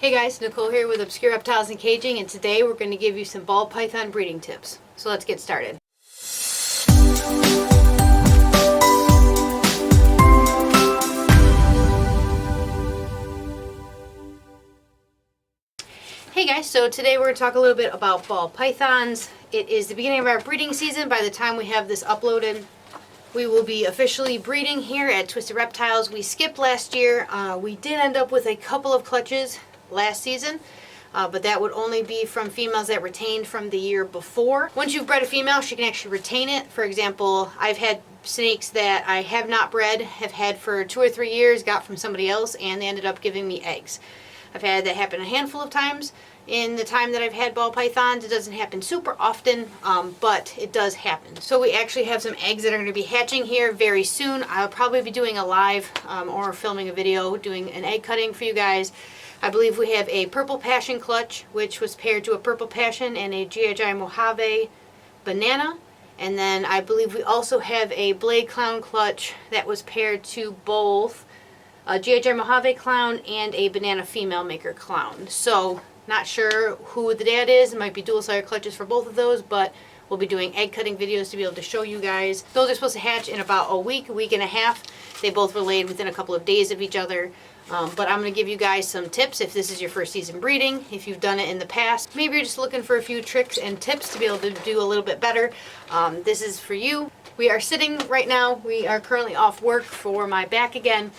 Hey guys, Nicole here with Obscure Reptiles and Caging, and today we're going to give you some ball python breeding tips. So let's get started. Hey guys, so today we're going to talk a little bit about ball pythons. It is the beginning of our breeding season. By the time we have this uploaded, we will be officially breeding here at Twisted Reptiles. We skipped last year. We did end up with a couple of clutches last season, but that would only be from females that retained from the year before. Once you've bred a female, she can actually retain it. For example, I've had snakes that I have not bred, have had for 2 or 3 years, got from somebody else, and they ended up giving me eggs. I've had that happen a handful of times in the time that I've had ball pythons. It doesn't happen super often, but it does happen. So we actually have some eggs that are going to be hatching here very soon. I'll probably be doing a live or filming a video doing an egg cutting for you guys. I believe we have a Purple Passion clutch, which was paired to a Purple Passion and a G.I. Mojave banana. And then I believe we also have a Blade Clown clutch that was paired to both a G.I. Mojave clown and a banana female maker clown. So not sure who the dad is. It might be dual sire clutches for both of those, but we'll be doing egg cutting videos to be able to show you guys. Those are supposed to hatch in about a week and a half. They both were laid within a couple of days of each other. But I'm going to give you guys some tips if this is your first season breeding, if you've done it in the past. Maybe you're just looking for a few tricks and tips to be able to do a little bit better. This is for you. We are sitting right now. We are currently off work for my back again,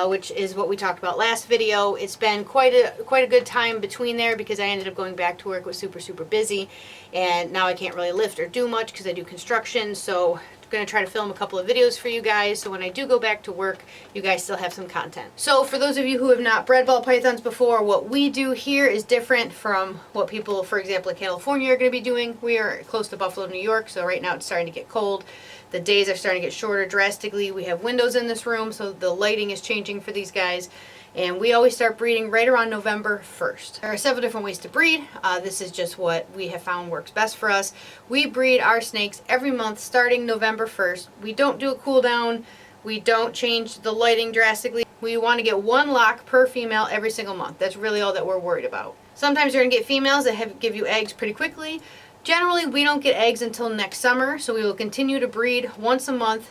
which is what we talked about last video. It's been quite a good time between there because I ended up going back to work. It was super busy, and now I can't really lift or do much because I do construction. So I'm going to try to film a couple of videos for you guys, so when I do go back to work, you guys still have some content. So for those of you who have not bred ball pythons before, what we do here is different from what people, for example, in California are going to be doing. We are close to Buffalo, New York, so right now it's starting to get cold. The days are starting to get shorter drastically. We have windows in this room, so the lighting is changing for these guys. And we always start breeding right around November 1st. There are several different ways to breed. This is just what we have found works best for us. We breed our snakes every month starting November 1st. We don't do a cool down. We don't change the lighting drastically. We want to get 1 lock per female every single month. That's really all that we're worried about. Sometimes you're going to get females that give you eggs pretty quickly. Generally, we don't get eggs until next summer, so we will continue to breed once a month.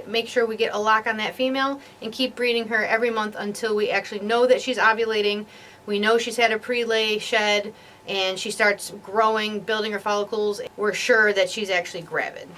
Make sure we get a lock on that female and keep breeding her every month until we actually know that she's ovulating. We know she's had a pre-lay shed and she starts growing, building her follicles. We're sure that she's actually gravid.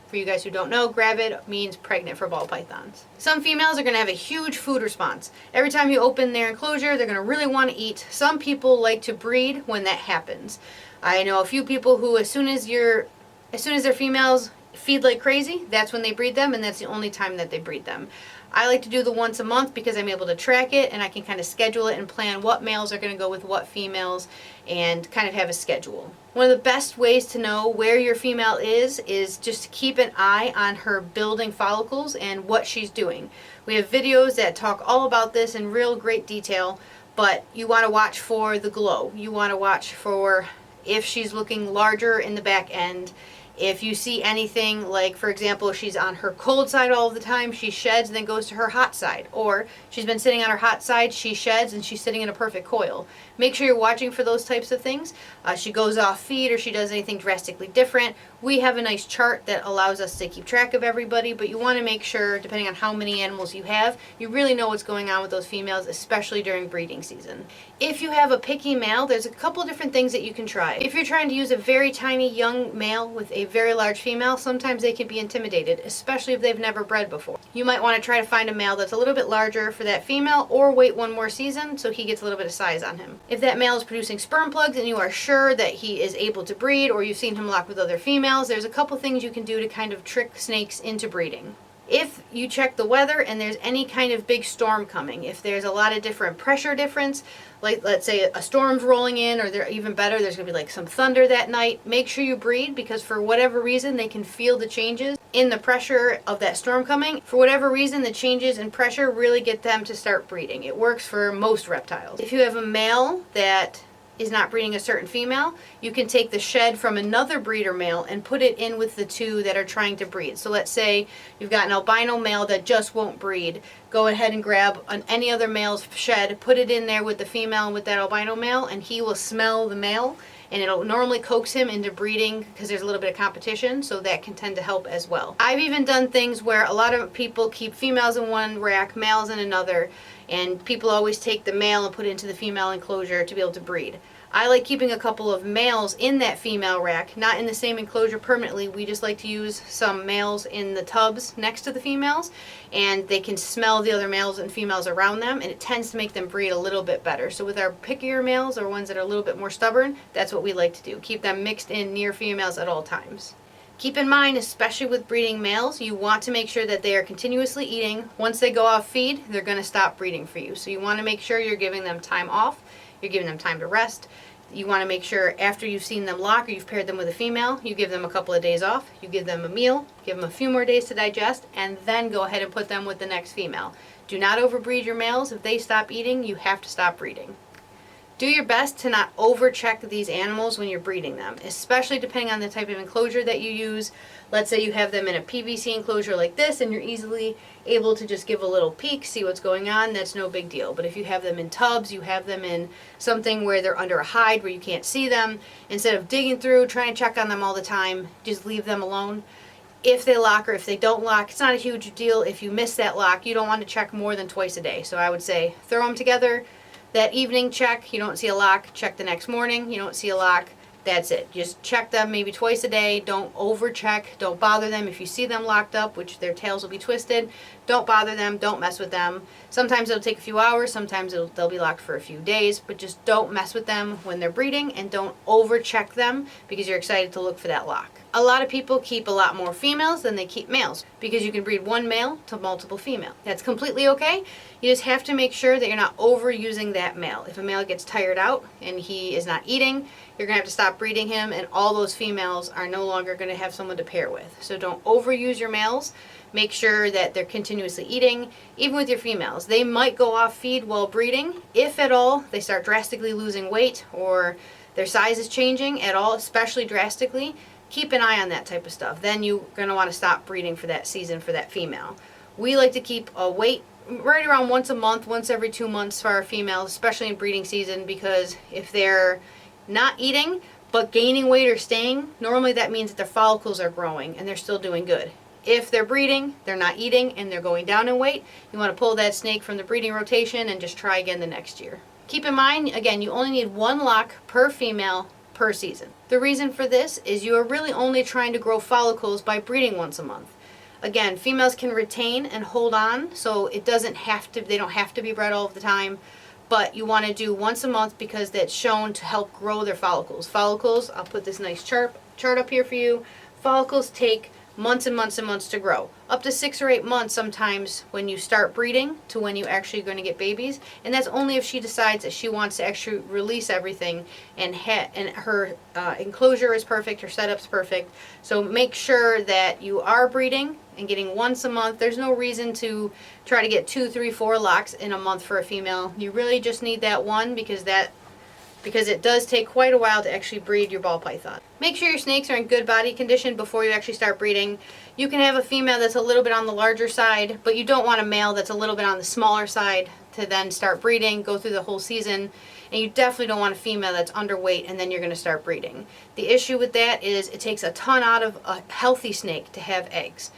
For you guys who don't know, gravid means pregnant for ball pythons. Some females are going to have a huge food response. Every time you open their enclosure, they're going to really want to eat. Some people like to breed when that happens. I know a few people who as soon as their females feed like crazy, that's when they breed them, and that's the only time that they breed them. I like to do the once a month because I'm able to track it and I can kind of schedule it and plan what males are going to go with what females and kind of have a schedule. One of the best ways to know where your female is just to keep an eye on her building follicles and what she's doing. We have videos that talk all about this in real great detail, but you want to watch for the glow. You want to watch for if she's looking larger in the back end. If you see anything like, for example, she's on her cold side all the time, she sheds and then goes to her hot side. Or she's been sitting on her hot side, she sheds and she's sitting in a perfect coil. Make sure you're watching for those types of things. She goes off feed or she does anything drastically different. We have a nice chart that allows us to keep track of everybody, but you want to make sure, depending on how many animals you have, you really know what's going on with those females, especially during breeding season. If you have a picky male, there's a couple different things that you can try. If you're trying to use a very tiny young male with a very large female, sometimes they can be intimidated, especially if they've never bred before. You might want to try to find a male that's a little bit larger for that female, or wait 1 more season so he gets a little bit of size on him. If that male is producing sperm plugs and you are sure that he is able to breed, or you've seen him lock with other females, there's a couple things you can do to kind of trick snakes into breeding. If you check the weather and there's any kind of big storm coming, if there's a lot of different pressure difference, like let's say a storm's rolling in, or even better, there's going to be like some thunder that night, make sure you breed, because for whatever reason they can feel the changes in the pressure of that storm coming. For whatever reason, the changes in pressure really get them to start breeding. It works for most reptiles. If you have a male that is not breeding a certain female, you can take the shed from another breeder male and put it in with the two that are trying to breed. So let's say you've got an albino male that just won't breed. Go ahead and grab any other male's shed, put it in there with the female and with that albino male, and he will smell the male, and it'll normally coax him into breeding because there's a little bit of competition, so that can tend to help as well. I've even done things where a lot of people keep females in one rack, males in another, and people always take the male and put it into the female enclosure to be able to breed. I like keeping a couple of males in that female rack, not in the same enclosure permanently. We just like to use some males in the tubs next to the females, and they can smell the other males and females around them, and it tends to make them breed a little bit better. So with our pickier males, or ones that are a little bit more stubborn, that's what we like to do. Keep them mixed in near females at all times. Keep in mind, especially with breeding males, you want to make sure that they are continuously eating. Once they go off feed, they're going to stop breeding for you. So you want to make sure you're giving them time off, you're giving them time to rest. You want to make sure after you've seen them lock or you've paired them with a female, you give them a couple of days off, you give them a meal, give them a few more days to digest, and then go ahead and put them with the next female. Do not overbreed your males. If they stop eating, you have to stop breeding. Do your best to not overcheck these animals when you're breeding them, especially depending on the type of enclosure that you use. Let's say you have them in a PVC enclosure like this and you're easily able to just give a little peek, see what's going on, that's no big deal. But if you have them in tubs, you have them in something where they're under a hide where you can't see them, instead of digging through, trying to check on them all the time, just leave them alone. If they lock or if they don't lock, it's not a huge deal. If you miss that lock, you don't want to check more than twice a day. So I would say throw them together. That evening check, you don't see a lock, check the next morning, you don't see a lock, that's it. Just check them maybe twice a day. Don't over check, don't bother them. If you see them locked up, which their tails will be twisted, don't bother them, don't mess with them. Sometimes it'll take a few hours, sometimes they'll be locked for a few days, but just don't mess with them when they're breeding, and don't over check them because you're excited to look for that lock. A lot of people keep a lot more females than they keep males because you can breed one male to multiple female. That's completely okay. You just have to make sure that you're not overusing that male. If a male gets tired out and he is not eating, you're going to have to stop breeding him, and all those females are no longer going to have someone to pair with. So don't overuse your males. Make sure that they're continuously eating. Even with your females, they might go off feed while breeding. If at all they start drastically losing weight or their size is changing at all, especially drastically, keep an eye on that type of stuff. Then you're going to want to stop breeding for that season for that female. We like to keep a weight right around once a month, once every 2 months for our females, especially in breeding season, because if they're not eating but gaining weight or staying, normally that means that their follicles are growing and they're still doing good. If they're breeding, they're not eating, and they're going down in weight, you want to pull that snake from the breeding rotation and just try again the next year. Keep in mind, again, you only need one lock per female per season. The reason for this is you are really only trying to grow follicles by breeding once a month. Again, females can retain and hold on, so they don't have to be bred all of the time, but you want to do once a month because that's shown to help grow their follicles. Follicles, I'll put this nice chart up here for you. Follicles take months and months and months to grow. Up to 6 or 8 months sometimes when you start breeding to when you actually going to get babies. And that's only if she decides that she wants to actually release everything and her enclosure is perfect, her setup's perfect. So make sure that you are breeding and getting once a month. There's no reason to try to get 2, 3, 4 locks in a month for a female. You really just need that one because it does take quite a while to actually breed your ball python. Make sure your snakes are in good body condition before you actually start breeding. You can have a female that's a little bit on the larger side, but you don't want a male that's a little bit on the smaller side to then start breeding, go through the whole season. And you definitely don't want a female that's underweight and then you're going to start breeding. The issue with that is it takes a ton out of a healthy snake to have eggs.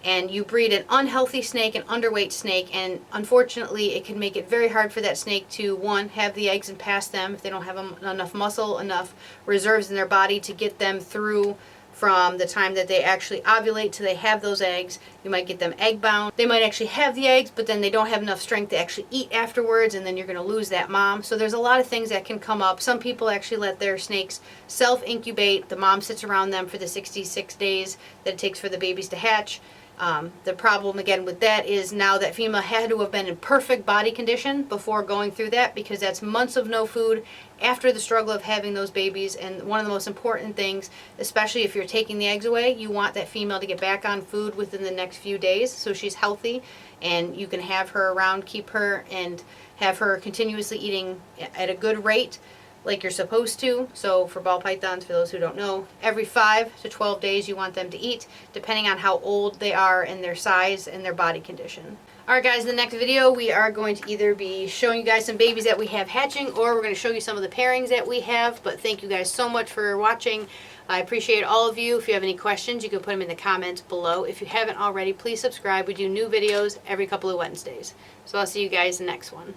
And you breed an unhealthy snake, an underweight snake, and unfortunately it can make it very hard for that snake to, one, have the eggs and pass them if they don't have enough muscle, enough reserves in their body to get them through from the time that they actually ovulate till they have those eggs. You might get them egg bound. They might actually have the eggs, but then they don't have enough strength to actually eat afterwards, and then you're going to lose that mom. So there's a lot of things that can come up. Some people actually let their snakes self-incubate. The mom sits around them for the 66 days that it takes for the babies to hatch. The problem again with that is now that female had to have been in perfect body condition before going through that, because that's months of no food after the struggle of having those babies. And one of the most important things, especially if you're taking the eggs away, you want that female to get back on food within the next few days so she's healthy and you can have her around, keep her, and have her continuously eating at a good rate. like you're supposed to. So for ball pythons, for those who don't know, every 5 to 12 days you want them to eat, depending on how old they are and their size and their body condition. Alright guys, in the next video we are going to either be showing you guys some babies that we have hatching, or we're going to show you some of the pairings that we have. But thank you guys so much for watching. I appreciate all of you. If you have any questions, you can put them in the comments below. If you haven't already, please subscribe. We do new videos every couple of Wednesdays. So I'll see you guys in the next one.